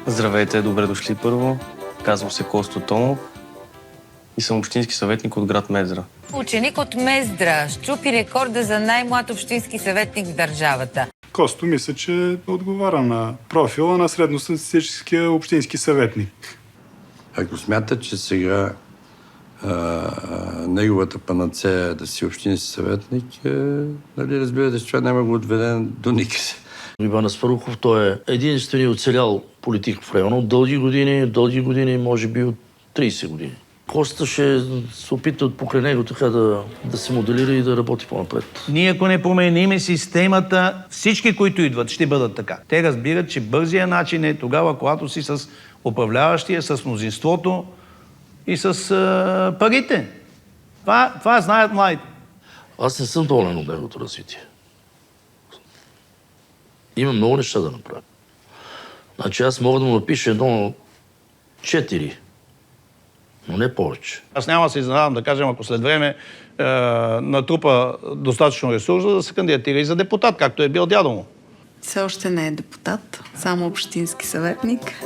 Здравейте, добре дошли първо. Казвам се Косто Томов и съм общински съветник от град Мездра. Ученик от Мездра щупи рекорда за най-млад общински съветник в държавата. Косто мисля, че отговаря на профила на средностатистическия общински съветник. Ако смята, че сега неговата панацея да си общински съветник, нали, разбирате, че това няма го отведен до никъде. Иван Аспарухов, той е единственият оцелял политик в района от дълги години, може би от 30 години. Коста ще се опита от покрай него така да се моделира и да работи по-напред. Ние, ако не промениме системата, всички, които идват, ще бъдат така. Те разбират, че бързия начин е тогава, когато си с управляващия, с мнозинството и с парите. Това знаят младите. Аз не съм доволен от неговото развитие. Има много неща да направя. Значи аз мога да му напиша 4, но не повече. Аз няма да се изненадам, да кажем, ако след време натрупа достатъчно ресурс, да се кандидатира и за депутат, както е бил дядо му. Все още не е депутат, само общински съветник.